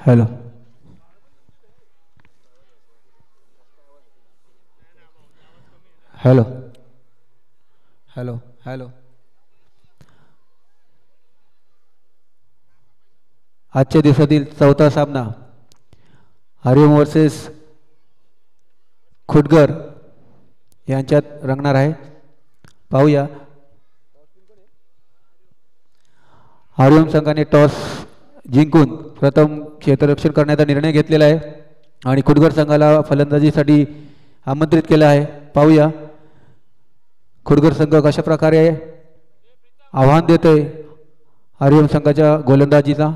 Hello hello hello hello आजच्या दिवसातील चौथा सामना हरिओम वर्सेस खुटगर यांच्यात रंगणार आहे. पाहूया. हरिओम संघाने टॉस जिंकून प्रथम क्षेत्ररक्षण करण्याचा निर्णय घेतलेला आहे आणि खुटगर संघाला फलंदाजीसाठी आमंत्रित केलं आहे. पाहूया खुटगर संघ कशा प्रकारे आव्हान देतोय हरिओम संघाच्या गोलंदाजीचा.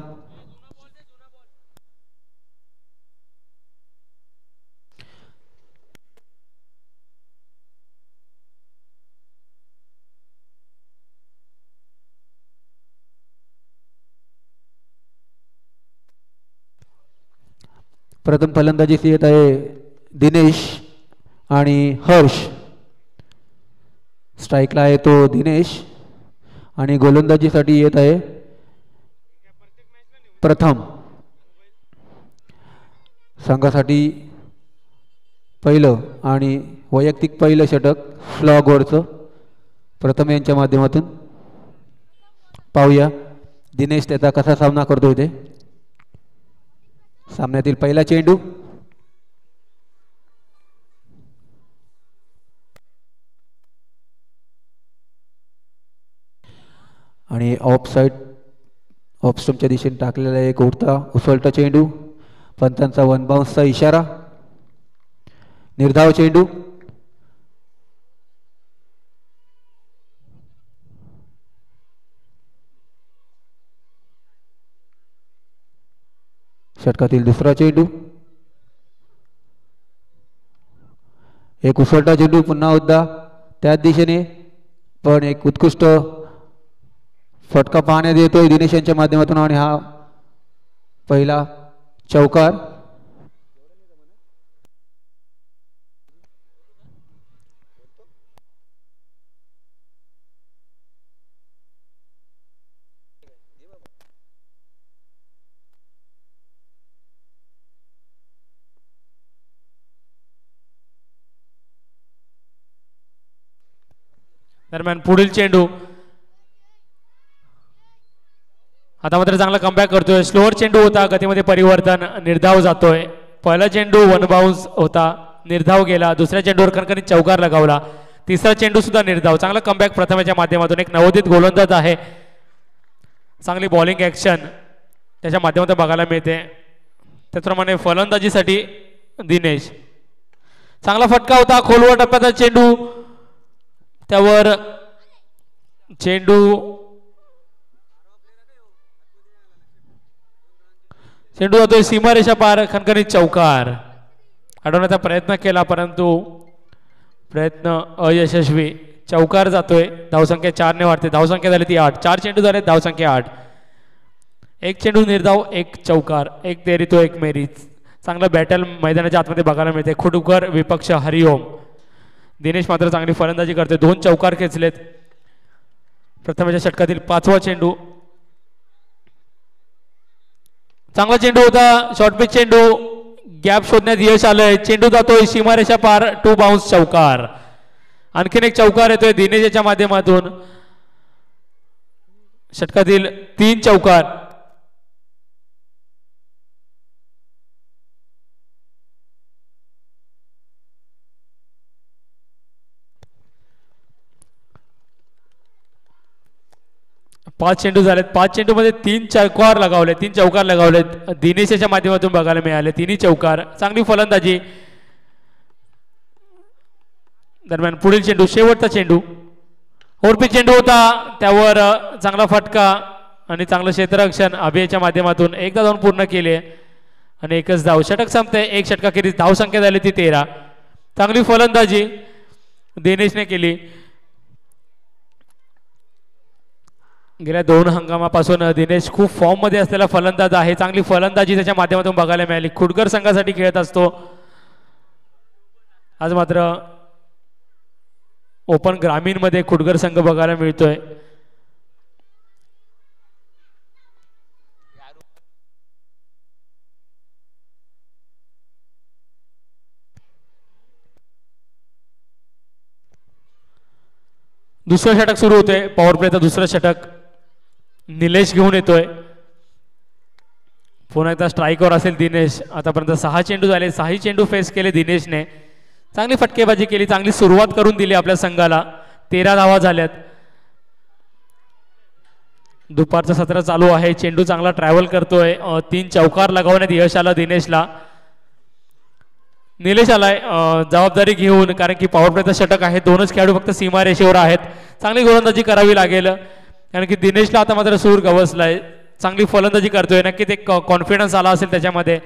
प्रथम फलंदाजीस येत आहे दिनेश आणि हर्ष. स्ट्राइकला आहे तो दिनेश आणि गोलंदाजीसाठी येत आहे प्रथम. संघासाठी पहिलं आणि वैयक्तिक पहिलं षटक स्लॉगवरचं प्रथम यांच्या माध्यमातून. पाहूया दिनेश त्याचा कसा सामना करतोय ते. सामन्यातील पहिला चेंडू आणि ऑफस्टंपच्या दिशेने टाकलेला एक उसळता चेंडू. पंतांचा वन बाउन्सचा इशारा. निर्धाव चेंडू. षटकातील दुसरा चेंडू. एक उसळता चेंडू पुन्हा एकदा त्याच दिशेने पण एक उत्कृष्ट फटका पाहण्यात येतोय दिनेश यांच्या माध्यमातून आणि हा पहिला चौकार. दरम्यान पुढील चेंडू. आता मात्र चांगला कमबॅक करतोय. स्लोअर चेंडू होता, गतीमध्ये परिवर्तन, निर्धाव जातोय. पहिला चेंडू वन बाउन्स होता, निर्धाव गेला. दुसऱ्या चेंडूवर कणकणीत चौकार लगावला. तिसरा चेंडू सुद्धा निर्धाव. चांगला कमबॅक प्रथमेच्या माध्यमातून. एक नवोदित गोलंदाज आहे, चांगली बॉलिंग ॲक्शन त्याच्या माध्यमातून बघायला मिळते. त्याचप्रमाणे फलंदाजीसाठी दिनेश. चांगला फटका होता, खोलवर टप्प्याचा चेंडू. त्यावर चेंडू जातोय सीमारेषा पार. खणखणीत चौकार. अडवण्याचा प्रयत्न केला परंतु प्रयत्न अयशस्वी. चौकार जातोय. धावसंख्या 4 ने वाढते. धावसंख्या झाली ती 8. 4 चेंडू झाले, धावसंख्या 8. एक चेंडू निर्धाव, एक चौकार, एक तेरी तो एक मेरी. चांगलं बॅटल मैदानाच्या आतमध्ये बघायला मिळते. खुटगर विपक्ष हरिओम. दिनेश मात्र चांगली फलंदाजी करते. 2 चौकार खेचलेत. प्रथमेच्या षटकातील 5वा चेंडू. चांगला चेंडू होता, शॉर्ट पिच चेंडू. गॅप शोधण्यात यश आलंय. चेंडू जातोय सीमारेषा पार. 2 बाउन्स चौकार. आणखीन एक चौकार येतोय दिनेशच्या माध्यमातून. षटकातील 3 चौकार. पाच चेंडू झालेत. 5 चेंडू मध्ये 3 चौकार लगावले. 3 चौकार लगावलेत दिनेशच्या माध्यमातून बघायला मिळाले. 3 चौकार. चांगली फलंदाजी. दरम्यान पुढील चेंडू, शेवटचा चेंडू. ओरपी चेंडू होता, त्यावर चांगला फटका आणि चांगलं क्षेत्ररक्षण अभियाच्या माध्यमातून. एकदा जाऊन पूर्ण केले आणि एकच धाव. षटक संपते. एक षटकाखेरीज धावसंख्या झाली ती 13. चांगली फलंदाजी दिनेशने केली. गेल्या 2 हंगामापासून दिनेश खूप फॉर्म मध्ये असलेला फलंदाज आहे. चांगली फलंदाजी त्याच्या माध्यमातून बघायला मिळाली. खुटगर संघासाठी खेळत असतो. आज मात्र ओपन ग्रामीण मध्ये खुटगर संघ बघायला मिळतोय. दुसरं षटक सुरू होतोय. पॉवर प्लेचं दुसरं षटक निलेश घेऊन येतोय. पुन्हा एकदा स्ट्राईकवर असेल दिनेश. आतापर्यंत 6 चेंडू झाले, 6 चेंडू फेस केले दिनेशने. चांगली फटकेबाजी केली, चांगली सुरुवात करून दिली आपल्या संघाला. 13 धावा झाल्यात. दुपारचं सत्र चालू आहे. चेंडू चांगला ट्रॅव्हल करतोय. 3 चौकार लगावण्यात यश आलं दिनेशला. निलेश आलाय जबाबदारी घेऊन, कारण की पॉवर प्लेचं षटक आहे. 2च खेळाडू फक्त सीमारेषेवर आहेत. चांगली गोलंदाजी करावी लागेल, कारण की दिनेशला आता मात्र सूर गवसलाय. चांगली फलंदाजी करतोय. नक्कीच एक कॉन्फिडन्स आला असेल त्याच्यामध्ये.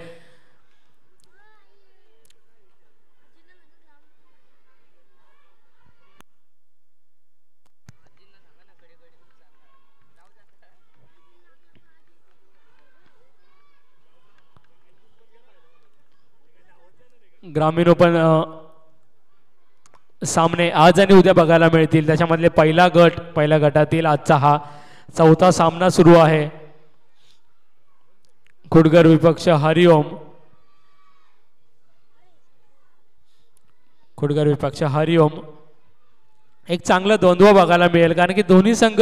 ग्रामीण ओपन सामने आज आणि उद्या बघायला मिळतील. त्याच्यामधले पहिल्या गटातील आजचा हा 4था सामना सुरू आहे. खुडगर विपक्ष हरिओम. खुडगर विपक्ष हरिओम. एक चांगलं द्वंद्व बघायला मिळेल, कारण की दोन्ही संघ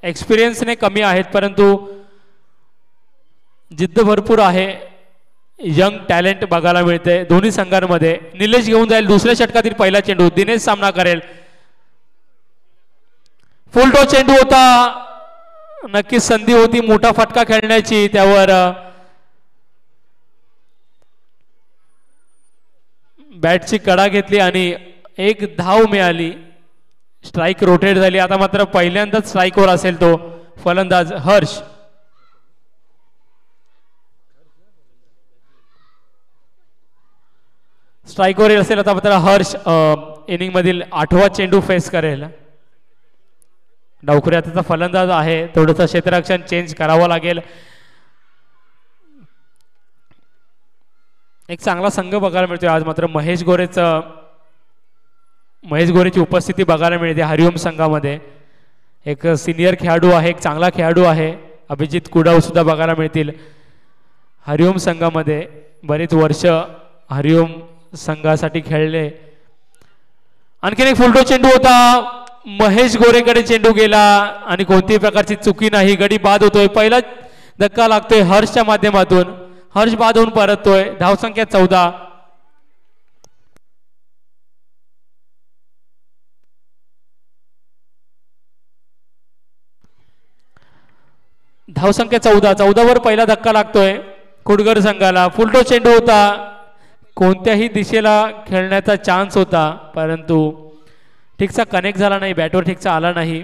एक्सपिरियन्सने कमी आहेत, परंतु जिद्द भरपूर आहे. यंग टॅलेंट बघायला मिळते दोन्ही संघांमध्ये. निलेश घेऊन जाईल दुसऱ्या षटकातील पहिला चेंडू. दिनेश सामना करेल. फुल टॉस चेंडू होता. नक्कीच संधी होती मोठा फटका खेळण्याची. त्यावर बॅटची कडा घेतली आणि एक धाव मिळाली. स्ट्राईक रोटेट झाली. आता मात्र पहिल्यांदाच स्ट्राईकवर असेल तो फलंदाज हर्ष. स्ट्राईकवर असेल आता मात्र हर्ष. इनिंग मधील 8वा चेंडू फेस करेल. डावखुरी आता फलंदाज आहे. थोडंसं क्षेत्ररक्षण चेंज करावं लागेल. एक चांगला संघ बघायला मिळतोय आज मात्र. महेश गोरेची उपस्थिती बघायला मिळते हरिओम संघामध्ये. एक सिनियर खेळाडू आहे, एक चांगला खेळाडू आहे. अभिजित कुडाव सुद्धा बघायला मिळतील हरिओम संघामध्ये. बरेच वर्ष हरिओम संघासाठी खेळले. आणखीन एक फुलटो चेंडू होता. महेश गोरेकडे चेंडू गेला आणि कोणत्याही प्रकारची चुकी नाही. गडी बाद होतोय. पहिला धक्का लागतोय हर्षच्या माध्यमातून. हर्ष बाद होऊन परततोय. धावसंख्या 14. धावसंख्या 14 वर पहिला धक्का लागतोय खुडगर संघाला. फुलटो चेंडू होता. कोणत्याही दिशेला खेळण्याचा चान्स होता, परंतु ठीकचा कनेक्ट झाला नाही. बॅटवर ठीकचा आला नाही.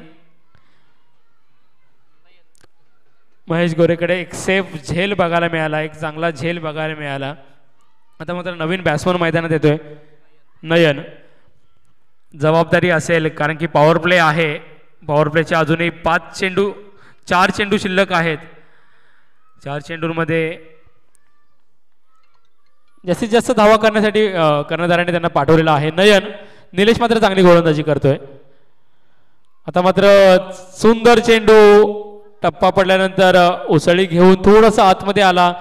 महेश गोरेकडे एक सेफ झेल बघायला मिळाला. एक चांगला झेल बघायला मिळाला. आता मात्र नवीन बॅट्समन मैदानात येतोय नयन. जबाबदारी असेल, कारण की पॉवर प्ले आहे. पॉवर प्लेचे अजूनही 4 चेंडू शिल्लक आहेत. 4 चेंडूंमध्ये जास्तीत जास्त धावा करण्यासाठी कर्णधाराने त्यांना पाठवलेला आहे. नयन. निलेश मात्र चांगली गोलंदाजी करतोय. आता मात्र सुंदर चेंडू. टप्पा पडल्यानंतर उसळी घेऊन थोडासा आतमध्ये आला.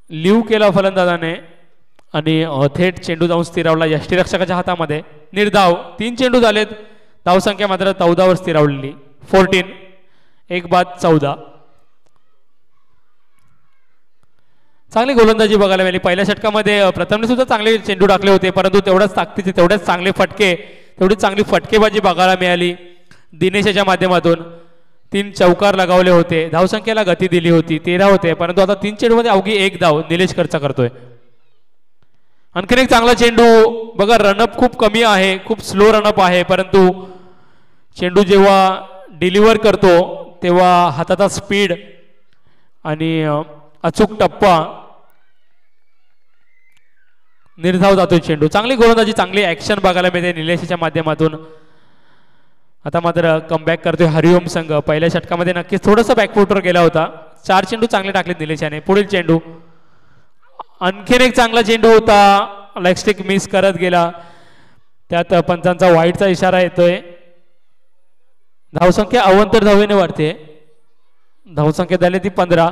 लिव केला फलंदाजाने आणि थेट चेंडू जाऊन स्थिरावला यष्टीरक्षकाच्या हातामध्ये. निर्धाव. 3 चेंडू झालेत. धावसंख्या मात्र 14 वर स्थिरावलेली. 14. 1 बाद 14. चांगली गोलंदाजी बघायला मिळाली. पहिल्या षटकामध्ये प्रथमने सुद्धा चांगले चेंडू टाकले होते, परंतु तेवढ्याच ताकदीचे तेवढ्याच चांगले फटके, तेवढीच चांगली फटकेबाजी बघायला मिळाली दिनेशच्या माध्यमातून. 3 चौकार लगावले होते. धावसंख्येला गती दिली होती. 13 होते, परंतु आता 3 चेंडूमध्ये अवघी 1 धाव निलेश खर्च करतोय. आणखीन एक चांगला चेंडू बघा. रनअप खूप कमी आहे, खूप स्लो रनअप आहे, परंतु चेंडू जेव्हा डिलिव्हर करतो तेव्हा हाताचा स्पीड आणि अचूक टप्पा, निर्धाव जातो चेंडू. चांगली गोलंदाजी, चांगली ऍक्शन बघायला मिळते निलेशच्या माध्यमातून. आता मात्र कमबॅक करतोय हरिओम संघ. पहिल्या षटकामध्ये नक्कीच थोडंसं बॅकफुटवर गेला होता. 4 चेंडू चांगले टाकले निलेशाने. पुढील चेंडू. आणखीन एक चांगला चेंडू होता. लेग स्टिक मिस करत गेला. त्यात पंचांचा वाईटचा इशारा येतोय. धावसंख्या अवंतर धावेने वाढते. धावसंख्या झाली ती 15.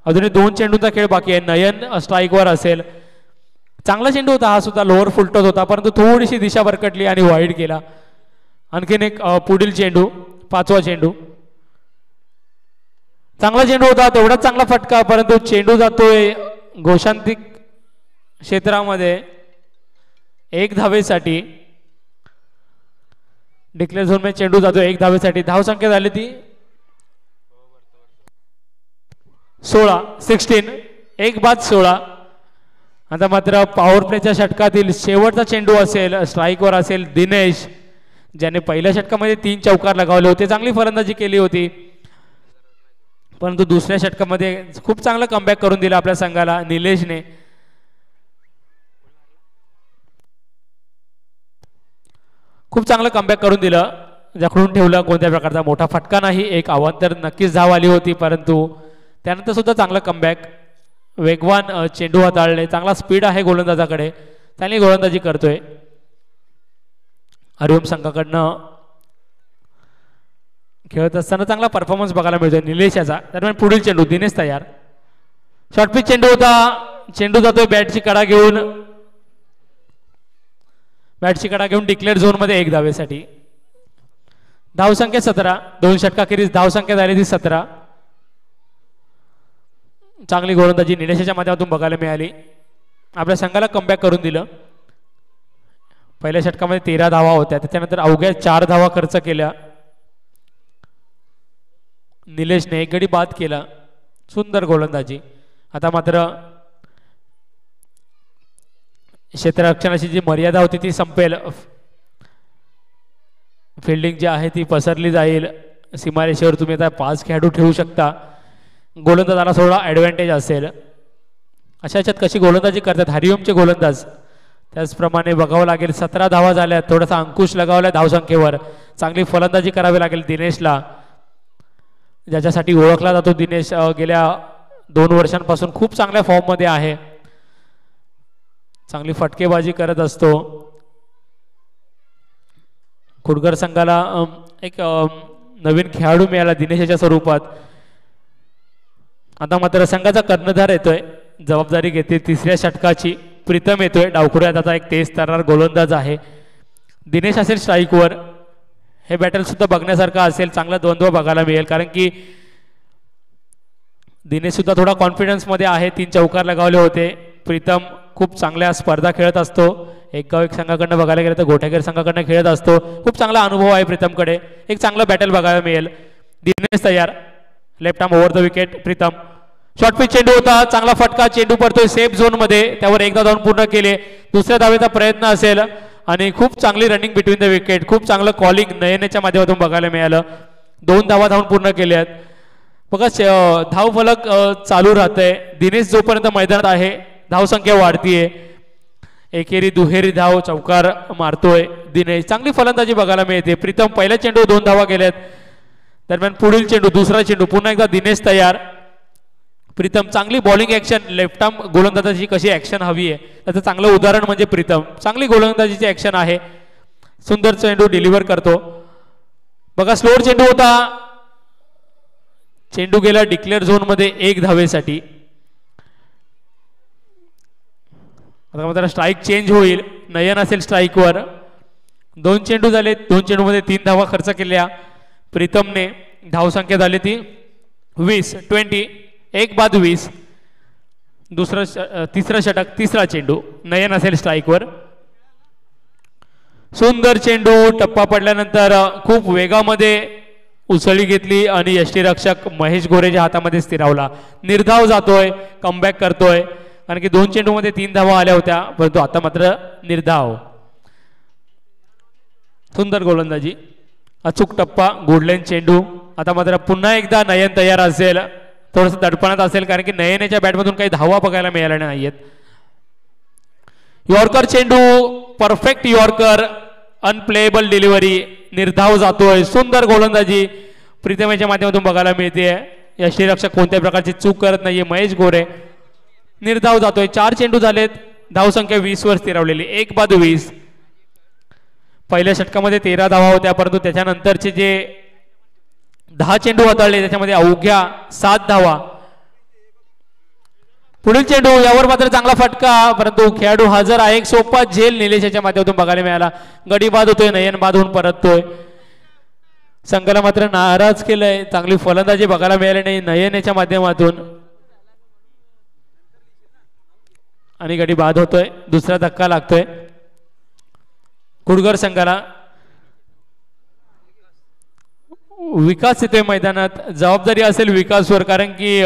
अजूनही 2 चेंडूंचा खेळ बाकी आहे. नयन स्ट्राईकवर असेल. चांगला चेंडू होता हा सुद्धा. लोअर फुलटॉस होता, परंतु थोडीशी दिशा भरकटली आणि वाईड गेला. आणखीन एक पुढील चेंडू, 5वा चेंडू. चांगला चेंडू होता, तेवढाच चांगला फटका, परंतु चेंडू जातोय घोषांतिक क्षेत्रामध्ये 1 धावेसाठी. डिक्लेअर झोन मध्ये चेंडू जातोय 1 धावेसाठी. धावसंख्या झाली ती 16. 1 बाद 16. आता मात्र पॉवर प्लेच्या षटकातील शेवटचा चेंडू असेल, स्ट्राईकवर असेल दिनेश, ज्याने पहिल्या षटकामध्ये 3 चौकार लगावले होते. चांगली फलंदाजी केली होती, परंतु दुसऱ्या षटकामध्ये खूप चांगला कमबॅक करून दिला आपल्या संघाला निलेशने. खूप चांगलं कमबॅक करून दिलं, जखडून ठेवलं. कोणत्या प्रकारचा मोठा फटका नाही, एक अवांतर नक्कीच धाव आली होती, परंतु त्यानंतर सुद्धा चांगलं कमबॅक. वेगवान चेंडू हाताळले, चांगला स्पीड आहे गोलंदाजाकडे, चांगली गोलंदाजी करतोय. हरिओम संघाकडनं खेळत असताना चांगला परफॉर्मन्स बघायला मिळतोय निलेश याचा. दरम्यान पुढील चेंडू दिनेश तयार. शॉर्टपिच चेंडू होता, चेंडू जातोय बॅटची कडा घेऊन. बॅटची कडा घेऊन डिक्लेअर झोन मध्ये 1 धावेसाठी. धावसंख्या 17. 2 षटकाखेरीज धावसंख्या झाली ती 17. चांगली गोलंदाजी निलेशच्या माध्यमातून बघायला मिळाली. आपल्या संघाला कमबॅक करून दिलं. पहिल्या षटकामध्ये 13 धावा होत्या, त्याच्यानंतर अवघ्या 4 धावा खर्च केल्या. निलेशने 1 गडी बाद केला. सुंदर गोलंदाजी. आता मात्र क्षेत्ररक्षणाची जी मर्यादा होती ती संपेल. फिल्डिंग जी आहे ती पसरली जाईल. सीमारेषेवर तुम्ही आता 5 खेळाडू ठेवू शकता. गोलंदाजाला थोडा ॲडव्हान्टेज असेल. अशा याच्यात कशी गोलंदाजी करतात हरिओमचे गोलंदाज, त्याचप्रमाणे बघावं लागेल. 17 धावा झाल्या, थोडासा अंकुश लगावला धावसंख्येवर. चांगली फलंदाजी करावी लागेल दिनेशला, ज्याच्यासाठी ओळखला जातो. दिनेश गेल्या 2 वर्षांपासून खूप चांगल्या फॉर्ममध्ये आहे. चांगली फटकेबाजी करत असतो. कुडगर संघाला एक नवीन खेळाडू मिळाला दिनेशच्या स्वरूपात. आता मात्र संघाचा कर्णधार येतोय, जबाबदारी घेते 3ऱ्या षटकाची. प्रीतम येतोय डावखुऱ्यात. आता एक तेज तर्रार गोलंदाज आहे. दिनेश असेल स्ट्राईकवर. हे बॅटल सुद्धा बघण्यासारखं असेल. चांगला द्वंद्व बघायला मिळेल, कारण की दिनेश सुद्धा थोडा कॉन्फिडन्स मध्ये आहे. 3 चौकार लगावले होते. प्रीतम खूप चांगल्या स्पर्धा खेळत असतो. एक गाव एक संघाकडनं बघायला गेलं तर गोठेकर संघाकडनं खेळत असतो. खूप चांगला अनुभव आहे प्रीतमकडे. एक चांगला बॅटल बघायला मिळेल. दिनेश तयार. Left arm over the wicket. Pritam. Short pitch चेंडू होता, चांगला फटका. चेंडू पडतोय सेफ झोन मध्ये. त्यावर एकदा धाव पूर्ण केले. दुसऱ्या धावेचा प्रयत्न असेल आणि खूप चांगली रनिंग बिटवीन द विकेट. खूप चांगलं कॉलिंग नयनेच्या माध्यमातून बघायला मिळालं. 2 धावा धावून पूर्ण केल्यात. बघा धाव फलक चालू राहतंय. दिनेश जोपर्यंत मैदानात आहे धावसंख्या वाढतीये. एकेरी दुहेरी धाव चौकार मारतोय दिनेश. चांगली फलंदाजी बघायला मिळते. प्रीतम पहिल्या चेंडू 2 धावा केल्यात. दरम्यान पुढील चेंडू, दुसरा चेंडू. पुन्हा एकदा दिनेश तयार. प्रीतम. चांगली बॉलिंग ॲक्शन. लेफ्ट आर्म गोलंदाजाची कशी ॲक्शन हवी आहे त्याचं चांगलं उदाहरण म्हणजे प्रीतम. चांगली गोलंदाजीची ॲक्शन आहे. सुंदर चेंडू डिलिव्हर करतो. बघा स्लोअर चेंडू होता. चेंडू गेला डिक्लेअर झोन मध्ये 1 धावेसाठी. आता मात्र स्ट्राईक चेंज होईल. नयन असेल स्ट्राईकवर. 2 चेंडू झाले. 2 चेंडू मध्ये 3 धावा खर्च केल्या प्रीतमने. धावसंख्या झाली ती 20. 1 बाद 20. तिसरं षटक, 3रा चेंडू. नयन असेल स्ट्राईकवर. सुंदर चेंडू. टप्पा पडल्यानंतर खूप वेगामध्ये उसळी घेतली आणि यष्टीरक्षक महेश गोरेच्या हातामध्ये स्थिरावला. निर्धाव जातोय, कमबॅक करतोय, कारण की 2 चेंडू मध्ये 3 धावा आल्या होत्या, परंतु आता मात्र निर्धाव. सुंदर गोलंदाजी. अचूक टप्पा. गुडलाईन चेंडू. आता मात्र पुन्हा एकदा नयन तयार असेल. थोडंसं दडपणात असेल, कारण की नयनेच्या बॅटमधून काही धावा बघायला मिळाल्या नाहीयेत. यॉर्कर चेंडू. Perfect yorker. Unplayable delivery. निर्धाव जातोय. सुंदर गोलंदाजी प्रीतमेच्या माध्यमातून बघायला मिळते. यष्टीरक्षक कोणत्या प्रकारची चूक करत नाहीये महेश गोरे. निर्धाव जातोय. 4 चेंडू झालेत. धावसंख्या 20 वर स्थिरावलेली. 1 बाद 20. पहिल्या षटकामध्ये 13 धावा होत्या, परंतु त्याच्यानंतरचे जे 10 चेंडू हाताळले त्याच्यामध्ये अवघ्या 7 धावा. पुढील चेंडू यावर मात्र चांगला फटका, परंतु खेळाडू हजर आहे. एक सोपा झेल निलेशच्या माध्यमातून बघायला मिळाला. गडी बाद होतोय, नयन बाद होऊन परततोय. संघाला मात्र नाराज केलंय. चांगली फलंदाजी बघायला मिळाली नाही नयन याच्या माध्यमातून आणि गडी बाद होतोय. दुसरा धक्का लागतोय कुडगर संघाला. विकास येतोय मैदानात. जबाबदारी असेल विकासवर, कारण की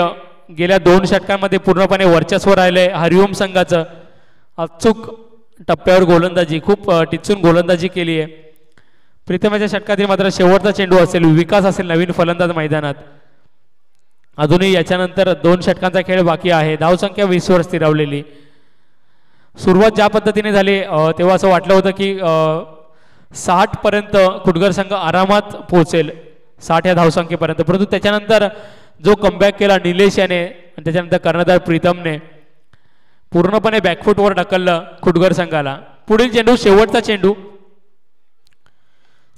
गेल्या 2 षटकांमध्ये पूर्णपणे वर्चस्व राहिलंय हरिओम संघाचं. अचूक टप्प्यावर गोलंदाजी, खूप टिचून गोलंदाजी केली आहे. प्रीतमच्या षटकातील मात्र शेवटचा चेंडू असेल. विकास असेल नवीन फलंदाज मैदानात. अजूनही याच्यानंतर 2 षटकांचा खेळ बाकी आहे. धावसंख्या 20 वर स्थिरावलेली. सुरुवात ज्या पद्धतीने झाली तेव्हा असं वाटलं होतं की 60 पर्यंत कुडगर संघ आरामात पोहोचेल, 60 या धावसंख्येपर्यंत. परंतु त्याच्यानंतर जो कमबॅक केला निलेश याने आणि त्याच्यानंतर कर्णधार प्रीतमने पूर्णपणे बॅकफुटवर ढकललं कुडगर संघाला. पुढील चेंडू शेवटचा चेंडू.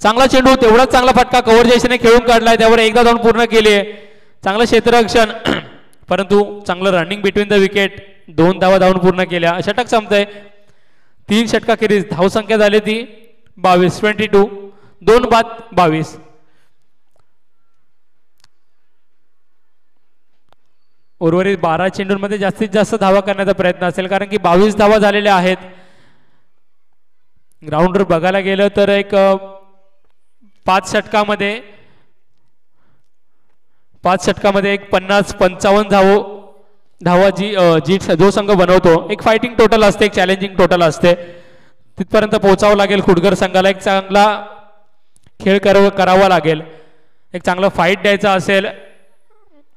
चांगला चेंडू, तेवढाच चांगला फटका कव्हर जयशने खेळून काढलाय. त्यावर एकदा धावून पूर्ण केली आहे. चांगलं क्षेत्ररक्षण, परंतु चांगलं रनिंग बिटवीन द विकेट. 2 धावा धावून पूर्ण केल्या. षटक संपतंय. 3 षटकाखेरीज धावसंख्या झाली ती 22, 22. 2 बाद 22. उर्वरित 12 चेंडूंमध्ये जास्तीत जास्त धावा करण्याचा प्रयत्न असेल, कारण की 22 धावा झालेल्या आहेत. ग्राउंडवर बघायला गेलं तर एक 5 षटकामध्ये एक 50-55 धावा जी जो संघ बनवतो. एक फायटिंग टोटल असते, एक चॅलेंजिंग टोटल असते. तिथपर्यंत पोहोचावं लागेल कुडगर संघाला. एक चांगला खेळ करावा लागेल. एक चांगला फाईट द्यायचा असेल.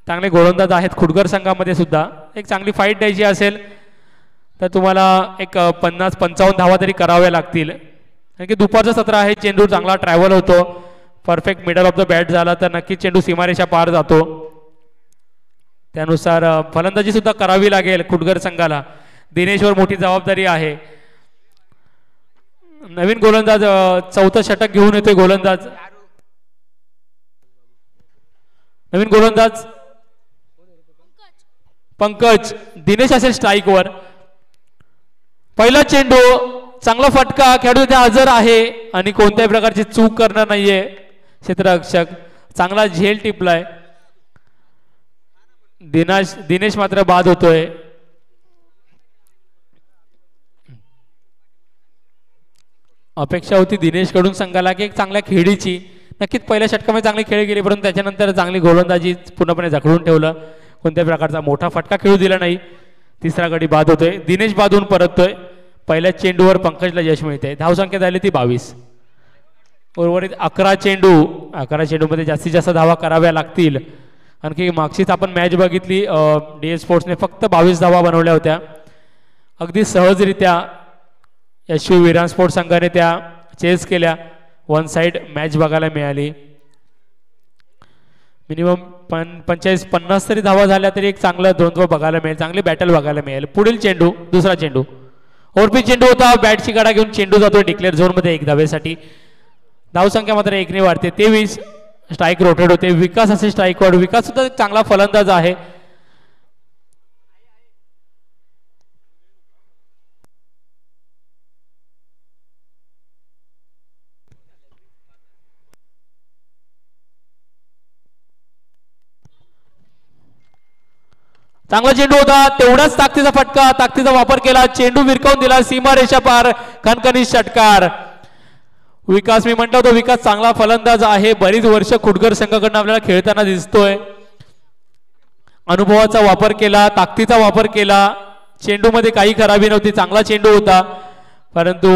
चांगले गोलंदाज आहेत कुडगर संघामध्ये सुद्धा. एक चांगली फाईट द्यायची असेल तर तुम्हाला एक 50-55 धावा तरी कराव्या लागतील. कारण की दुपारचं सत्र आहे. चेंडू चांगला ट्रॅव्हल होतो. Perfect middle of the bat झाला तर नक्कीच चेंडू सीमारेषा पार जातो. त्यानुसार फलंदाजी सुद्धा करावी लागेल कुडगर संघाला. दिनेशवर मोठी जबाबदारी आहे. नवीन गोलंदाज 4थं षटक घेऊन येतोय गोलंदाज. नवीन गोलंदाज पंकज. दिनेश असेल स्ट्राईकवर. पहिला चेंडू, चांगला फटका. खेळाडू इथे हजर आहे आणि कोणत्याही प्रकारची चूक करणार नाहीये क्षेत्ररक्षक. चांगला झेल टिपलाय. दिनेश मात्र बाद होतोय. अपेक्षा होती दिनेश कडून संघाला की एक चांगल्या खेळीची. नक्कीच पहिल्या षटकामध्ये चांगली खेळ गेली, परंतु त्याच्यानंतर चांगली गोलंदाजी पूर्णपणे जखडून ठेवलं. कोणत्याही प्रकारचा मोठा फटका खेळू दिला नाही. तिसरा गडी बाद होतोय. दिनेश बाद होऊन परततोय. पहिल्या चेंडूवर पंकजला यश मिळते. धावसंख्या झाली ती 22. उर्वरित 11 चेंडूमध्ये जास्तीत जास्त धावा कराव्या लागतील. आणखी मागचीच आपण मॅच बघितली, DS स्पोर्ट्सने फक्त 22 धावा बनवल्या होत्या. अगदी सहजरित्या SV विरान स्पोर्ट्स संघाने त्या चेस केल्या. 1 साइड मॅच बघायला मिळाली. मिनिमम 45-50 तरी धावा झाल्या तरी एक चांगलं द्वंद्व बघायला मिळेल. चांगली बॅटल बघायला मिळेल. पुढील चेंडू, दुसरा चेंडू. ओरपी चेंडू होता. बॅटची गाडा घेऊन चेंडू जातो डिक्लेअर झोनमध्ये 1 धावेसाठी. धावसंख्या मात्र 1 ने वाढते. 23. स्ट्राईक रोटेट होते. विकास असे स्ट्राईकवर. विकास सुद्धा चांगला फलंदाज आहे. चांगला चेंडू होता. तेवढाच ताकदीचा फटका. ताकदीचा वापर केला. चेंडू विरकावून दिला. सीमारेषा पार. खणखणीत षटकार. विकास, मी म्हणतो तो विकास चांगला फलंदाज आहे. बरीच वर्ष कुडगर संघाकडून आपल्याला खेळताना दिसतोय. अनुभवाचा वापर केला. ताकदीचा वापर केला. चेंडूमध्ये काही खराबी नव्हती. चांगला चेंडू होता, परंतु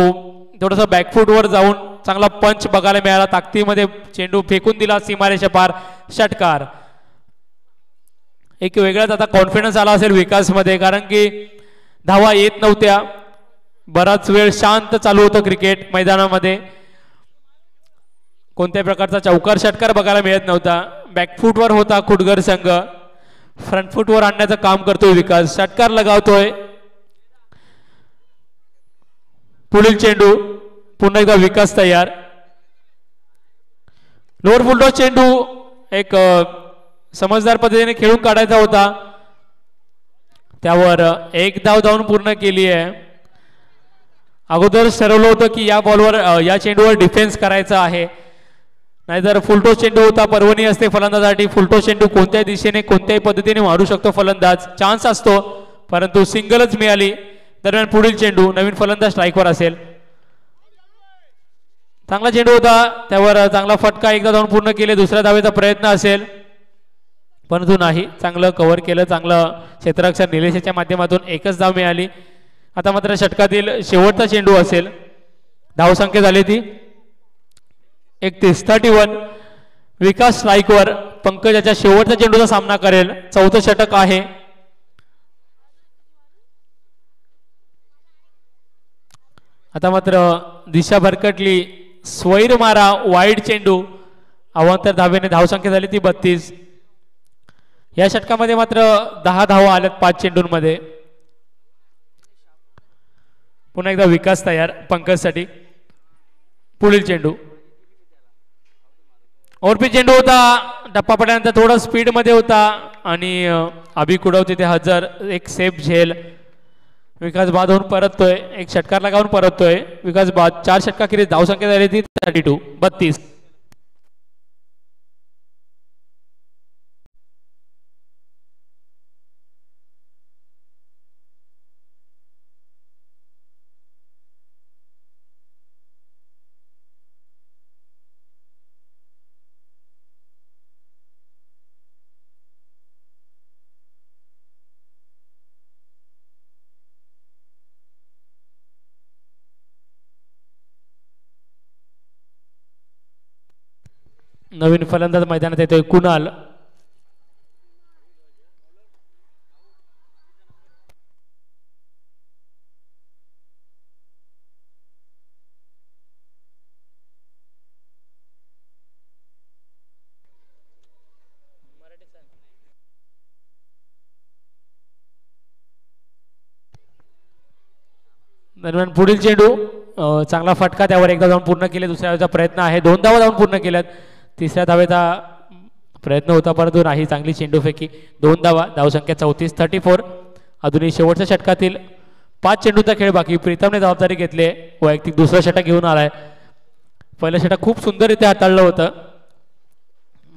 थोडासा बॅकफुटवर जाऊन चांगला पंच बघायला मिळाला. ताकदीमध्ये चेंडू फेकून दिला. सीमारेषा पार. षटकार. एक वेगळाच आता कॉन्फिडन्स आला असेल विकासमध्ये, कारण की धावा येत नव्हत्या. बराच वेळ शांत चालू होतं क्रिकेट मैदानामध्ये. कोणत्याही प्रकारचा चौकार षटकार बघायला मिळत नव्हता. बॅकफुटवर होता कुडगर संघ. फ्रंटफुटवर आणण्याचं काम करतोय विकास. षटकार लगावतोय. पुढील चेंडू. पुन्हा एकदा विकास तयार. लोअर फुलटॉस चेंडू एक समजदार पद्धतीने खेळून काढायचा होता. त्यावर एक धाव धावून पूर्ण केली आहे. अगोदर ठरवलं होतं की या बॉलवर या चेंडूवर डिफेन्स करायचा आहे, नाहीतर फुलटोस चेंडू होता. पर्वणी असते फलंदाजासाठी. फुलटोस चेंडू कोणत्याही दिशेने कोणत्याही पद्धतीने मारू शकतो फलंदाज, चान्स असतो, परंतु सिंगलच मिळाली. दरम्यान पुढील चेंडू, नवीन फलंदाज स्ट्राईकवर असेल. चांगला चेंडू होता, त्यावर चांगला फटका, एकदा धावून पूर्ण केले. दुसऱ्या धावेचा प्रयत्न असेल परंतु नाही. चांगलं कव्हर केलं, चांगलं क्षेत्ररक्षण निलेशच्या माध्यमातून एकच धाव मिळाली. आता मात्र षटकातील शेवटचा चेंडू असेल. धावसंख्या झाली ती 31. विकास स्ट्राईकवर. पंकजाच्या शेवटच्या चेंडूचा सामना करेल. चौथं षटक आहे. आता मात्र दिशा भरकटली. स्वैर मारा, वाईड चेंडू. अवांतर धावेने धावसंख्या झाली ती 32. या षटकामध्ये मात्र 10 धावा आल्यात 5 चेंडूंमध्ये. पुन्हा एकदा विकास तयार पंकजसाठी. पुढील चेंडू ओरपी चेंडू होता. टप्पा पडल्यानंतर थोडा स्पीड मध्ये होता आणि अभि कुडव तिथे हजर. एक सेफ झेल. विकास बाद होऊन परततोय, एक षटकार लगावून परततोय. विकास बाद. 4 षटकाखेरीज धावसंख्या झाली ती 32. नवीन फलंदाज मैदानात येतोय कुणाल. दरम्यान पुढील चेंडू. चांगला फटका, त्यावर एकदा जाऊन पूर्ण केले. दुसऱ्या धावेचा प्रयत्न आहे. 2 धावा जाऊन पूर्ण केल्यात. तिसऱ्या धावेचा प्रयत्न होता परंतु नाही. चांगली चेंडूफेकी. 2 धावा. धावसंख्या 34. अजूनही शेवटच्या षटकातील 5 चेंडूचा खेळ बाकी. प्रीतमने जबाबदारी घेतली. वैयक्तिक दुसरं षटक घेऊन आलाय. पहिलं षटक खूप सुंदररित्या हाताळलं होतं.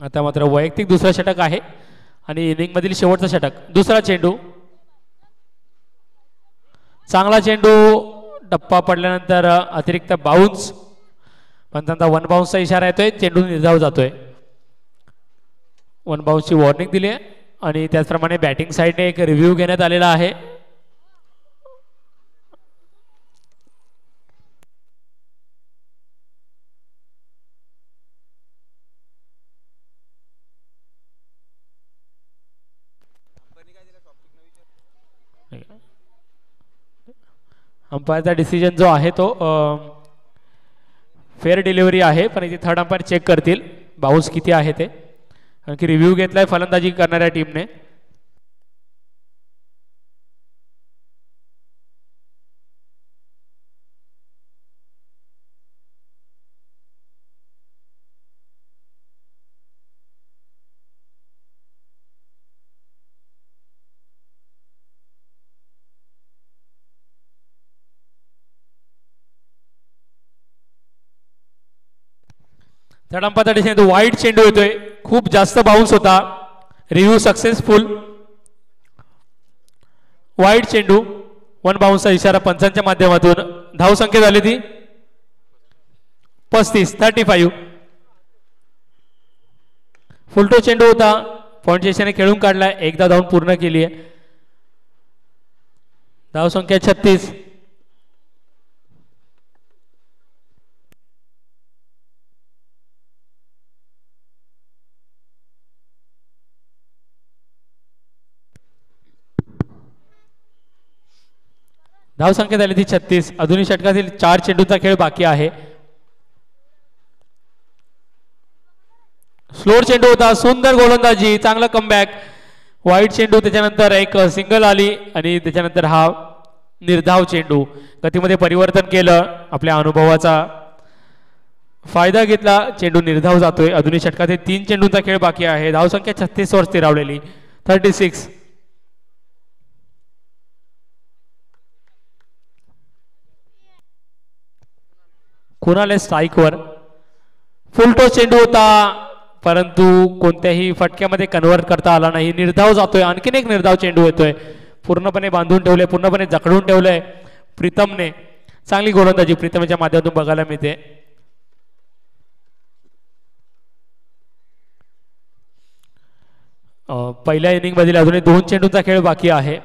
आता मात्र वैयक्तिक दुसरं षटक आहे आणि इनिंग मधील शेवटचं षटक. दुसरा चेंडू. चांगला चेंडू. टप्पा पडल्यानंतर अतिरिक्त बाउन्स, पण त्यांचा 1 बाउन्सचा इशारा येतोय. चेंडू निर्धाव जातोय. 1 बाउन्सची वॉर्निंग दिली आहे आणि त्याचप्रमाणे बॅटिंग साईडने एक रिव्ह्यू घेण्यात आलेला आहे. अंपायरचा डिसिजन जो आहे तो फेअर डिलिव्हरी आहे, पण इथे थर्ड अंपायर चेक करतील बाउन्स किती आहे ते, कारण की रिव्ह्यू घेतलाय फलंदाजी करणाऱ्या टीमने. थर्ड अंपायरचा डिसिजन वाईड चेंडू येतोय, खूप जास्त बाउन्स होता. Review successful. वाईड चेंडू, 1 बाउन्सचा इशारा पंचांच्या माध्यमातून. धाव संख्या झाली ती 35. फुलटो चेंडू होता, पॉइंटच्या इशाने खेळून काढलाय. एकदा धावून पूर्ण केली आहे. धाव संख्या 36. धाव संख्या झाली ती 36. अजूनही षटकातील 4 चेंडूचा खेळ बाकी आहे. स्लोअर चेंडू होता, सुंदर गोलंदाजी, चांगला कमबॅक. वाईड चेंडू, त्याच्यानंतर एक सिंगल आली आणि त्याच्यानंतर हा निर्धाव चेंडू. गतीमध्ये परिवर्तन केलं, आपल्या अनुभवाचा फायदा घेतला. चेंडू निर्धाव जातोय. अजूनही षटकातील 3 चेंडूचा खेळ बाकी आहे. धाव संख्या 36 वर स्थिरावलेली. 36. कुणाल आहे स्ट्राईकवर. फुल टॉस चेंडू होता परंतु कोणत्याही फटक्यामध्ये कन्वर्ट करता आला नाही. निर्धाव जातोय, आणखीन एक निर्धाव चेंडू येतोय. पूर्णपणे बांधून ठेवले, पूर्णपणे जखडून ठेवलंय प्रीतमने. चांगली गोलंदाजी प्रीतमच्या माध्यमातून बघायला मिळते. पहिल्या इनिंग मधील अजूनही 2 चेंडूंचा खेळ बाकी आहे.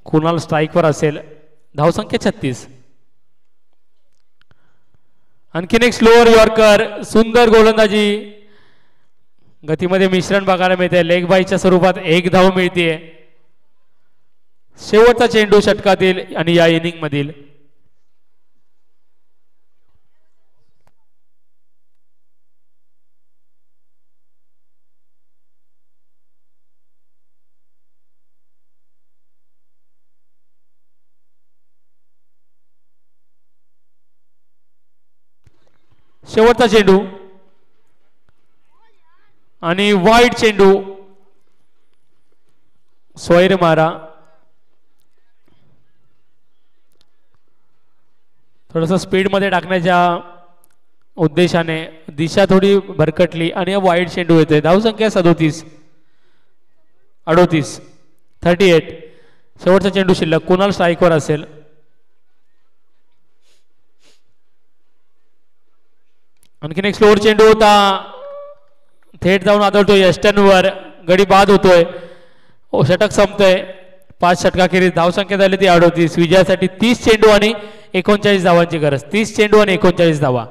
कुणाल स्ट्राईकवर असेल. धावसंख्या 36. आणखीन एक स्लोअर यॉर्कर. सुंदर गोलंदाजी, गतीमध्ये मिश्रण बघायला मिळते. लेग बायच्या स्वरूपात 1 धाव मिळते. शेवटचा चेंडू षटकातील आणि या इनिंग मधील. शेवटचा चेंडू आणि वाईड चेंडू. सोयर मारा. थोडस स्पीड मध्ये टाकण्याच्या उद्देशाने दिशा थोडी भरकटली आणि हा वाईड चेंडू येतोय. धावसंख्या 38. 38. शेवटचा चेंडू शिल्लक. कुणाल स्ट्राईकवर असेल. आणखीन एक स्लोअर चेंडू होता, थेट जाऊन आदळतोय यष्टनवर. गडी बाद होतोय. षटक संपतोय. 5 षटकाखेरीज धावसंख्या झाली ती 38. विजयासाठी 30 चेंडू आणि 39 धावांची गरज. 30 चेंडू आणि 39 धावा.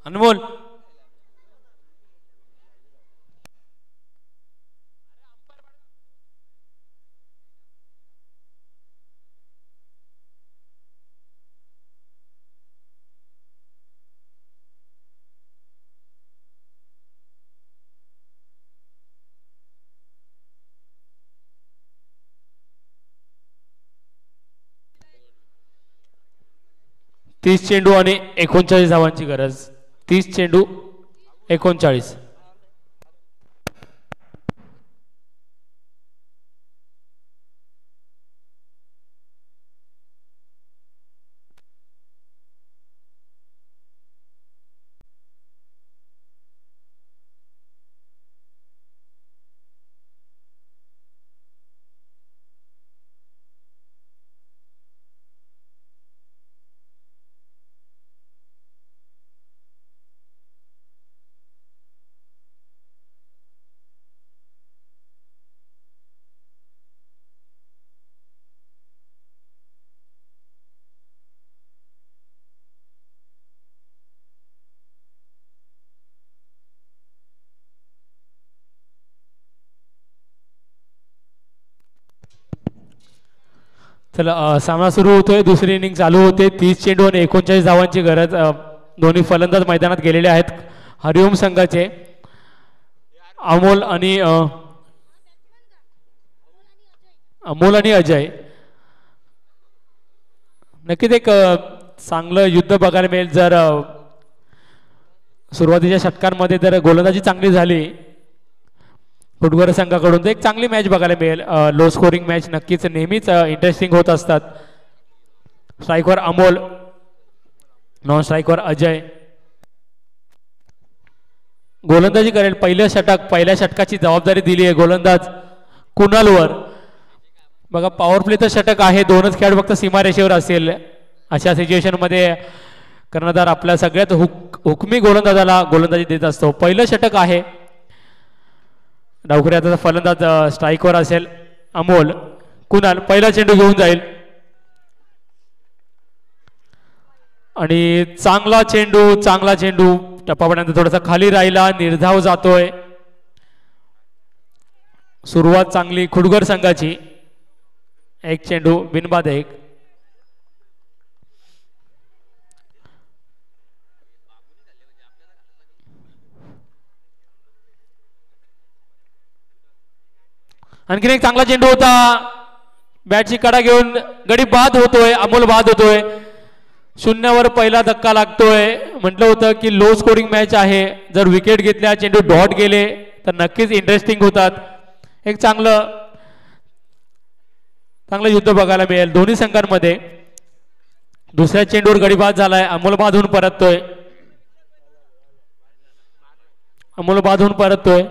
अनमोल तीस चेंडू आणि 39 धावांची गरज. 30 चेंडू 39. चला सामना सुरू होतोय, दुसरी इनिंग चालू होते. 30 चेंडू आणि 39 धावांची गरज. दोन्ही फलंदाज मैदानात गेलेले आहेत. हरिओम संघाचे अमोल आणि अजय. नक्कीच एक चांगलं युद्ध बघायला मिळेल जर सुरुवातीच्या षटकांमध्ये जर गोलंदाजी चांगली झाली फुटबॉल संघाकडून तर एक चांगली मॅच बघायला मिळेल. लो स्कोरिंग मॅच नक्कीच नेहमीच इंटरेस्टिंग होत असतात. स्ट्राईकवर अमोल, नॉन स्ट्राईकवर अजय. गोलंदाजी करेल पहिलं षटक. पहिल्या षटकाची जबाबदारी दिली आहे गोलंदाज कुणालवर. बघा पॉवर प्लेचं षटक आहे, दोनच खेळाडू फक्त सीमारेषेवर असेल. अशा सिच्युएशनमध्ये कर्णधार आपल्या सगळ्यात हुकमी गोलंदाजाला गोलंदाजी देत असतो. पहिलं षटक आहे. डावखुरी आता फलंदाज स्ट्राईकवर असेल अमोल. कुणाल पहिला चेंडू घेऊन जाईल आणि चांगला चेंडू टप्पापर्यंत थोडासा खाली राहिला, निर्धाव जातोय. सुरुवात चांगली खुडगर संघाची. एक चेंडू बिनबाद एक. आणखीन एक चांगला चेंडू होता. बॅटची कडा घेऊन गडी बाद होतोय, अमोल बाद होतोय. शून्यावर पहिला धक्का लागतोय. म्हटलं होतं की लो स्कोरिंग मॅच आहे, जर विकेट घेतल्या चेंडू डॉट गेले तर नक्कीच इंटरेस्टिंग होतात. एक चांगलं युद्ध बघायला मिळेल दोन्ही संघांमध्ये. दुसऱ्या चेंडूवर गडी बाद झालाय, अमोल बाद होऊन परततोय.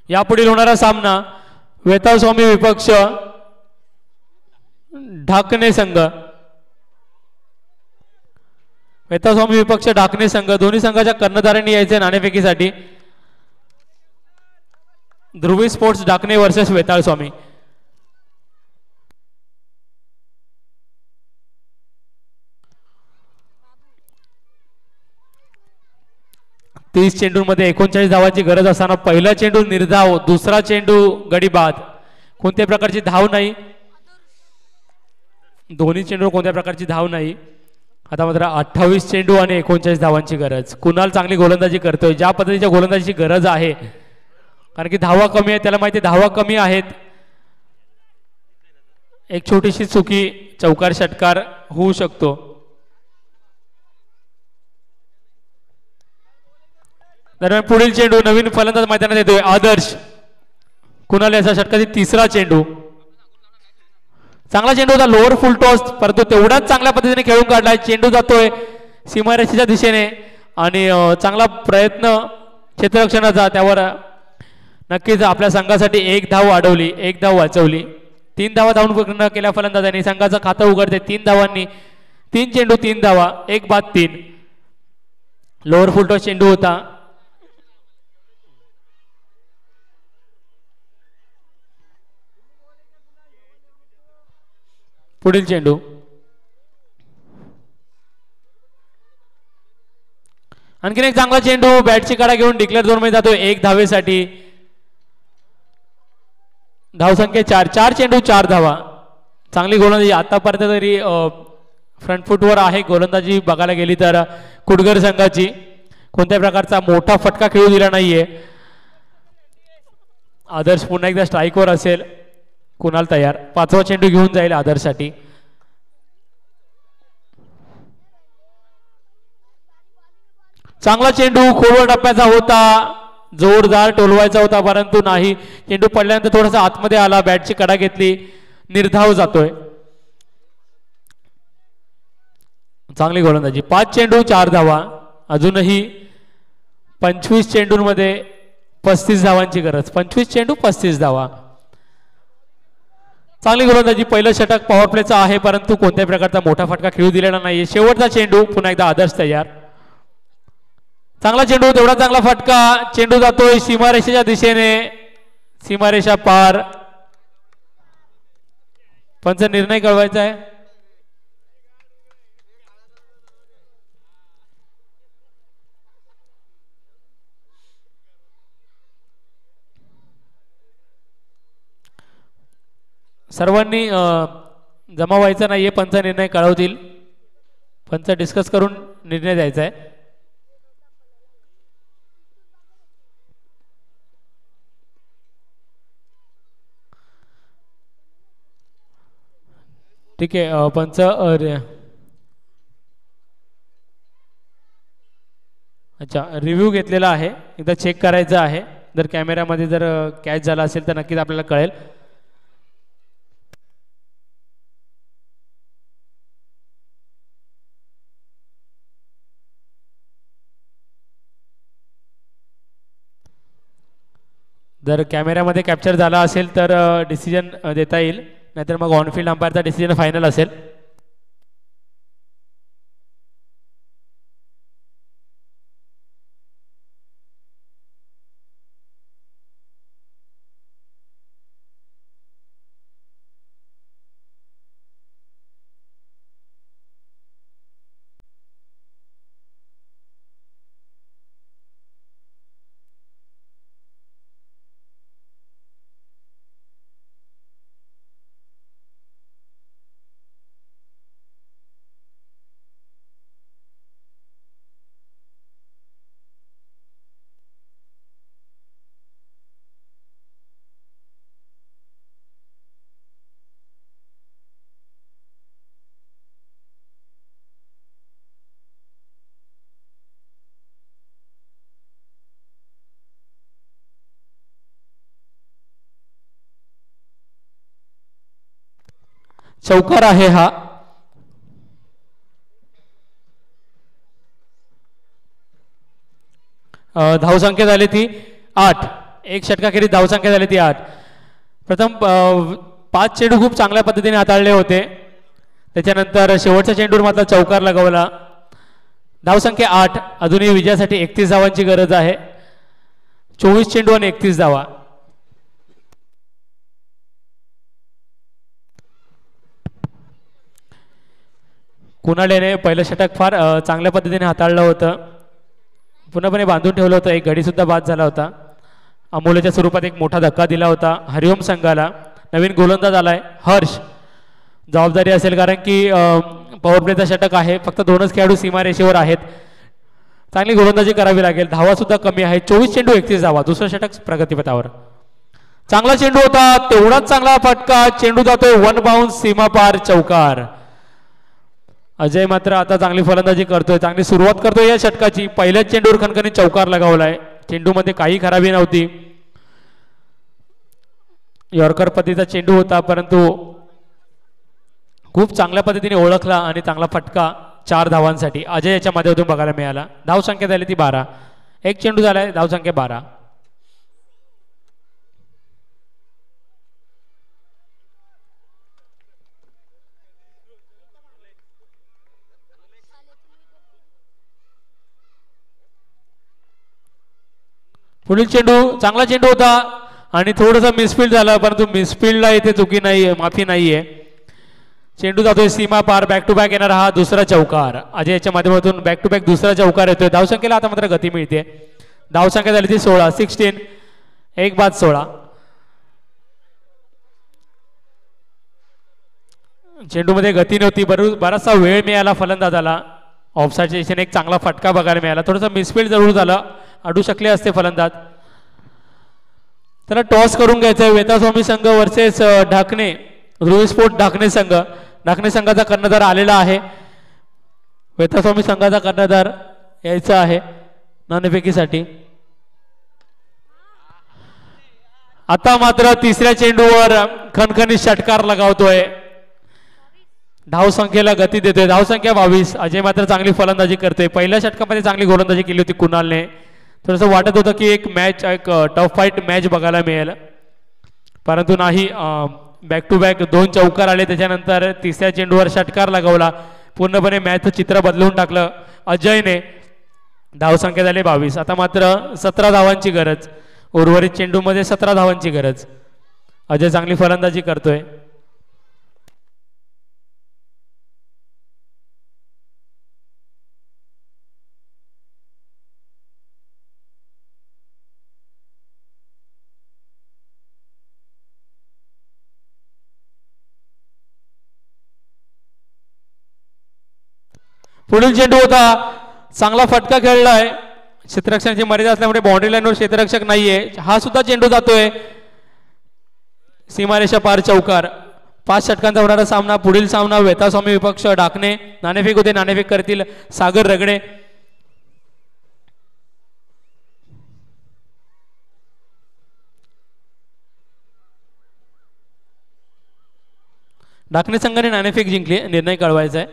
यापुढील होणारा सामना वेताळ स्वामी विपक्ष ढाकणे संघ. वेताळ स्वामी विपक्ष ढाकणे संघ. दोन्ही संघाच्या कर्णधारांनी यायचे नाणेफेकीसाठी. ध्रुवी स्पोर्ट्स ढाकणे वर्सेस वेताळ स्वामी. तीस चेंडूंमध्ये 39 धावांची गरज असताना पहिला चेंडू निर्धाव, दुसरा चेंडू गडी बाद. कोणत्याही प्रकारची धाव नाही. दोन्ही चेंडू कोणत्या प्रकारची धाव नाही. आता मात्र 28 चेंडू आणि 39 धावांची गरज. कुणाल चांगली गोलंदाजी करतोय, ज्या पद्धतीच्या गोलंदाजीची गरज आहे, कारण की धावा कमी आहेत. त्याला माहिती धावा कमी आहेत. एक छोटीशी चुकी चौकार षटकार होऊ शकतो. दरम्यान पुढील चेंडू नवीन फलंदाज मैदानात येतोय आदर्श. कुणाल याचा षटकाची तिसरा चेंडू. चांगला चेंडू होता, लोअर फुल टॉस, परंतु तेवढाच चांगल्या पद्धतीने खेळून काढलाय. चेंडू जातोय सीमारेषेच्या दिशेने आणि चांगला प्रयत्न क्षेत्ररक्षणाचा. त्यावर नक्कीच आपल्या संघासाठी एक धाव वाढवली, एक धाव वाचवली. 3 धावा धावून केल्या फलंदाजांनी. संघाचं खातं उघडते 3 धावांनी. 3 चेंडू 3 धावा, एक बाद 3. लोअर फुल टॉस चेंडू होता. पुढील चेंडू. आणखीन एक चांगला चेंडू बॅटची कडा घेऊन डिक्लेअर झोन मध्ये जातो 1 धावेसाठी. धावसंख्या 4 चेंडू 4 धावा. चांगली गोलंदाजी आतापर्यंत तरी फ्रंट फुटवर आहे गोलंदाजी बघायला गेली तर कुडगर संघाची. कोणत्या प्रकारचा मोठा फटका खेळू दिला नाहीये. आदर्श पुन्हा एकदा स्ट्राईकवर असेल. कुणाल तयार. 5वा चेंडू घेऊन जाईल आदर्शसाठी. चांगला चेंडू खोलवर टप्प्याचा होता, जोरदार टोलवायचा होता परंतु नाही. चेंडू पडल्यानंतर थोडासा आतमध्ये आला, बॅटची कडा घेतली, निर्धाव जातोय. चांगली गोलंदाजी. 5 चेंडू 4 धावा. अजूनही 25 चेंडूंमध्ये 35 धावांची गरज. 25 चेंडू 35 धावा. चांगली गोलंदाजी. पहिलं षटक पॉवर प्लेचं आहे परंतु कोणत्याही प्रकारचा मोठा फटका खेळू दिलेला नाहीये. शेवटचा चेंडू पुन्हा एकदा आदर्श तयार. चांगला चेंडू, तेवढा चांगला फटका. चेंडू जातोय सीमारेषेच्या दिशेने, सीमारेषा पार. पंच निर्णय कळवायचा आहे. सर्वांनी जमा व्हायचा नाहीये, पंच निर्णय कळवतील. पंच डिस्कस करून निर्णय द्यायचा आहे. ठीक आहे. पंच अच्छा रिव्ह्यू घेतलेला आहे, एकदा चेक करायचं आहे. जर कॅमेऱ्यामध्ये जर कॅच झाला असेल तर नक्कीच आपल्याला कळेल. जर कॅमेऱ्यामध्ये कॅप्चर झाला असेल तर डिसिजन देता येईल, नाहीतर मग ऑनफिल्ड अंपायरचा डिसिजन फायनल असेल. चौकार आहे हा. धावसंख्या झाली ती 8. एक षटकाखेरीज धावसंख्या झाली ती 8. प्रथम 5 चेंडू खूप चांगल्या पद्धतीने हाताळले होते. त्याच्यानंतर शेवटच्या चेंडूवर मात्र चौकार लगावला. धावसंख्या 8. अजूनही विजयासाठी 31 धावांची गरज आहे. 24 चेंडू आणि 31 धावा. कुणालेने पहिलं षटक फार चांगल्या पद्धतीने हाताळलं होतं, पूर्णपणे बांधून ठेवलं होतं. एक गडी सुद्धा बाद झाला होता. अमोलच्या स्वरूपात एक मोठा धक्का दिला होता हरिओम संघाला. नवीन गोलंदाज आलाय हर्ष. जबाबदारी असेल कारण की पॉवर प्लेचा षटक आहे, फक्त 2च खेळाडू सीमारेषेवर आहेत. चांगली गोलंदाजी करावी लागेल. धावा सुद्धा कमी आहे. 24 चेंडू 31 धावा. दुसरं षटक प्रगतीपथावर. चांगला चेंडू होता, तेवढाच चांगला फटका. चेंडू जातोय वन बाउन्स, सीमा पार, चौकार. अजय मात्र आता चांगली फलंदाजी करतोय, चांगली सुरुवात करतोय या षटकाची. पहिल्याच चेंडूवर खणखणीत चौकार लगावलाय. चेंडूमध्ये काही खराबी नव्हती. यॉर्कर पद्धतीचा चेंडू होता, परंतु खूप चांगल्या पद्धतीने ओळखला आणि चांगला फटका 4 धावांसाठी अजय याच्या माध्यमातून बघायला मिळाला. धावसंख्या झाली ती 12. एक चेंडू झालाय, धावसंख्या 12. पुढील चेंडू चांगला चेंडू होता आणि थोडासा मिसफील्ड झाला, परंतु मिसफील्डला इथे चुकी नाहीये, माफी नाहीये. चेंडू जातोय सीमा पार. बॅक टू बॅक येणारा हा दुसरा चौकार. अजय याच्या माध्यमातून बॅक टू बॅक दुसरा चौकार येतोय. धावसंख्येला आता मात्र गती मिळते. धावसंख्या झाली ती 16. एक बाद 16. चेंडूमध्ये गती नव्हती, बराचसा वेळ मिळाला फलंदाजाला. ऑफसाईडच्या दिशेने एक चांगला फटका बघायला मिळाला. थोडासा मिसफील्ड जरूर झाला, अडू शकले असते फलंदाज. त्याला टॉस करून घ्यायचंय. वेतास्वामी संघ वर्सेस ढाकणे, ध्रुवी स्पोर्ट ढाकणे संघ. ढाकणे संघाचा कर्णधार आलेला आहे. वेतास्वामी संघाचा कर्णधार यायचा आहे नाणेफेकीसाठी. आता मात्र तिसऱ्या चेंडूवर खणखणीत षटकार लगावतोय. धावसंख्येला गती देतोय. धावसंख्या 22. अजय मात्र चांगली फलंदाजी करतोय. पहिल्या षटकामध्ये चांगली गोलंदाजी केली होती कुणालने. थोडंसं वाटत होतं की एक टफ फाईट मॅच बघायला मिळेल, परंतु नाही. बॅक टू बॅक 2 चौकार आले. त्याच्यानंतर तिसऱ्या चेंडूवर षटकार लगावला. पूर्णपणे मॅचचं चित्र बदलवून टाकलं अजयने. धावसंख्या झाली 22. आता मात्र 17 धावांची गरज. उर्वरित चेंडूमध्ये 17 धावांची गरज. अजय चांगली फलंदाजी करतोय. पुढील चेंडू होता, चांगला फटका खेळलाय. क्षेत्ररक्षणाची मर्यादा असल्यामुळे बाउंड्री लाईनवर क्षेत्ररक्षक नाहीये. हा सुद्धा चेंडू जातोय सीमारेषा पार, चौकार. 5 षटकांचा होणारा सामना. पुढील सामना वेतास्वामी विपक्ष डाकणे. नाणेफेक होते, नाणेफेक करतील सागर रगडे. डाकणे संघाने नाणेफेक जिंकली, निर्णय कळवायचा आहे.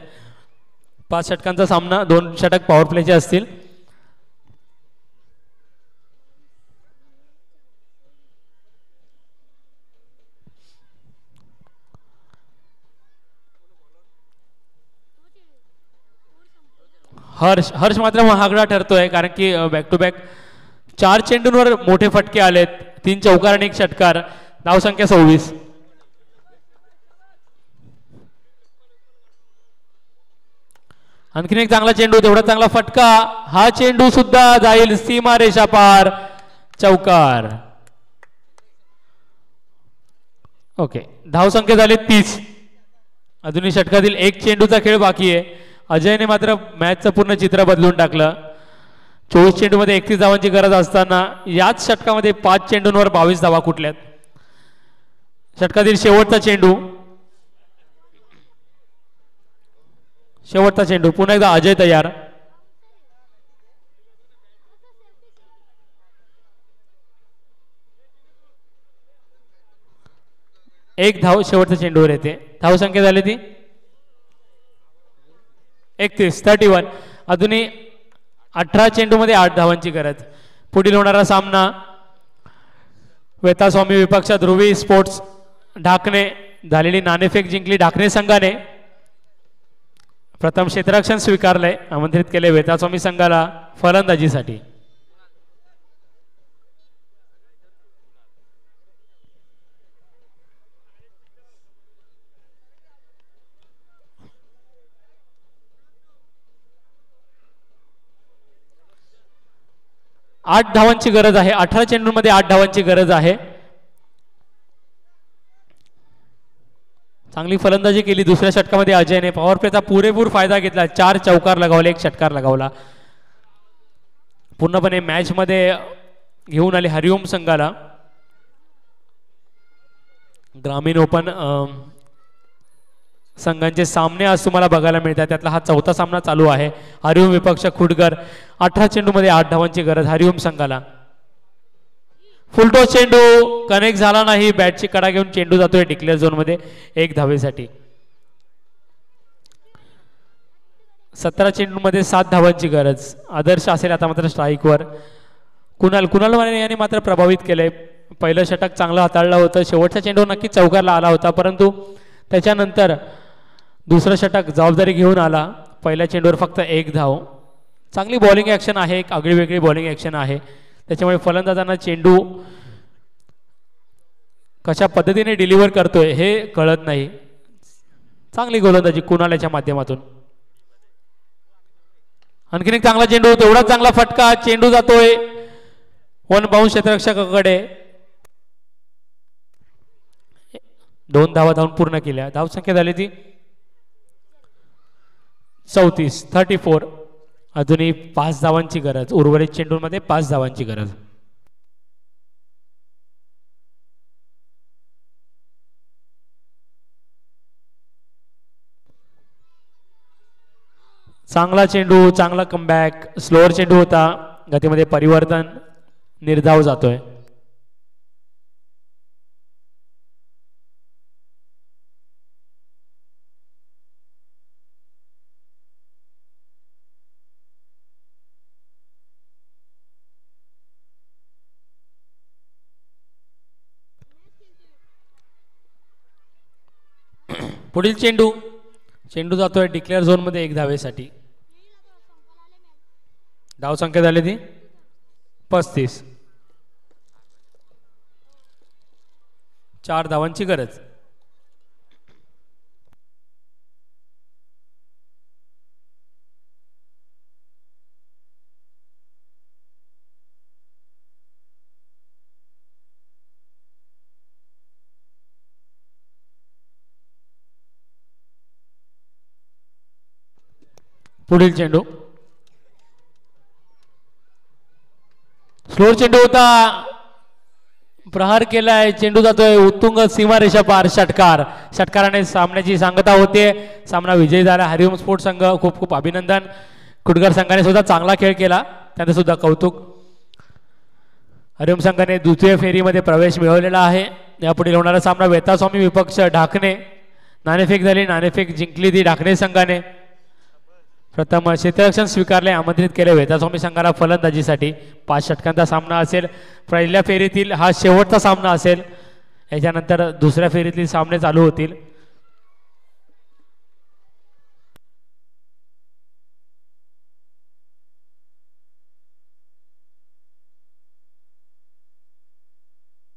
5 षटकांचा सामना, 2 षटक पॉवर प्लेचे असतील. हर्ष मात्र महागडा ठरतोय, कारण की बॅक टू बॅक 4 चेंडूंवर मोठे फटके आलेत. 3 चौकार आणि 1 षटकार. धावसंख्या 26. आणखीन एक चांगला चेंडू, तेवढा चांगला फटका. हा चेंडू सुद्धा जाईल सीमारेषा पार, चौकार. ओके, धावसंख्या झाली 30. अजूनही षटकातील 1 चेंडूचा खेळ बाकी आहे. अजयने मात्र मॅचचं पूर्ण चित्र बदलून टाकलं. 24 चेंडूमध्ये 31 धावांची गरज असताना याच षटकामध्ये 5 चेंडूंवर 22 धावा कुठल्यात. षटकातील शेवटचा चेंडू, शेवटचा चेंडू. पुन्हा एकदा अजय तयार. एक धाव शेवटच्या चेंडूवर येते. धावसंख्या झाली ती 31. अजूनही 18 चेंडूमध्ये 8 धावांची गरज. पुढील होणारा सामना वेतास्वामी विपक्ष ध्रुवी स्पोर्ट्स ढाकणे. झालेली नाणेफेक जिंकली ढाकणे संघाने. प्रथम क्षेत्ररक्षण स्वीकारलंय, आमंत्रित केले वेतास्वामी संघाला फलंदाजीसाठी. आठ धावांची गरज आहे. 18 चेंडूंमध्ये 8 धावांची गरज आहे. चांगली फलंदाजी केली दुसऱ्या षटकामध्ये अजयने. पॉवर प्लेचा पुरेपूर फायदा घेतला. 4 चौकार लगावले, 1 षटकार लगावला. पूर्णपणे मॅच मध्ये घेऊन आले हरिओम संघाला. ग्रामीण ओपन संघांचे सामने आज तुम्हाला बघायला मिळतात. त्यातला हा 4था सामना चालू आहे. हरिओम विपक्ष खुडगर. 18 चेंडूमध्ये 8 धावांची गरज हरिओम संघाला. फुलटॉस चेंडू कनेक्ट झाला नाही. बॅटची कडा घेऊन चेंडू जातोय डिक्लेअर झोन मध्ये 1 धावेसाठी. 17 चेंडूमध्ये 7 धावांची गरज. आदर्श असेल आता मात्र स्ट्राईकवर. कुणाल माने यांनी मात्र प्रभावित केलंय. पहिलं षटक चांगलं हाताळलं होतं. शेवटच्या चेंडू नक्की चौकारला आला होता, परंतु त्याच्यानंतर दुसरं षटक जबाबदारी घेऊन आला. पहिल्या चेंडूवर फक्त 1 धाव. चांगली बॉलिंग ॲक्शन आहे, एक आगळी वेगळी बॉलिंग ॲक्शन आहे. त्याच्यामुळे फलंदाजांना चेंडू कशा पद्धतीने डिलिव्हर करतोय हे कळत नाही. चांगली गोलंदाजी कुणालाच्या माध्यमातून. आणखीन एक चांगला चेंडू, तेवढा चांगला फटका. चेंडू जातोय 1 बाउंस क्षेत्ररक्षकाकडे. 2 धावा धावून पूर्ण केल्या. धावसंख्या झाली ती 34. अजूनही 5 धावांची गरज. उर्वरित चेंडूंमध्ये 5 धावांची गरज. चांगला चेंडू, चांगला कमबॅक. स्लोअर चेंडू होता, गतीमध्ये परिवर्तन. निर्धाव जातोय. पुढील चेंडू जातोय डिक्लेअर झोन मध्ये 1 धावेसाठी. धावसंख्या झाली ती 35. 4 धावांची गरज. पुढील चेंडू स्लोअर चेंडू होता, प्रहार केलाय, चेंडू जातोय उत्तुंग सीमारेषा पार. षटकाराने सामन्याची सांगता होते. सामना विजयी झाला हरिओम स्पोर्ट्स संघ. खूप खूप अभिनंदन. कुडगर संघाने सुद्धा चांगला खेळ केला, त्यांचं सुद्धा कौतुक. हरिओम संघाने द्वितीय फेरीमध्ये प्रवेश मिळवलेला आहे. यापुढील होणारा सामना वेतास्वामी विपक्ष ढाकणे. नाणेफेक झाली, नाणेफेक जिंकली ती ढाकणे संघाने. प्रथम क्षेत्ररक्षण स्वीकारले, आमंत्रित केले वेतास्वामी संघाला फलंदाजीसाठी. 5 षटकांचा सामना असेल. पहिल्या फेरीतील हा शेवटचा सामना असेल. याच्यानंतर दुसऱ्या फेरीतील सामने चालू होतील.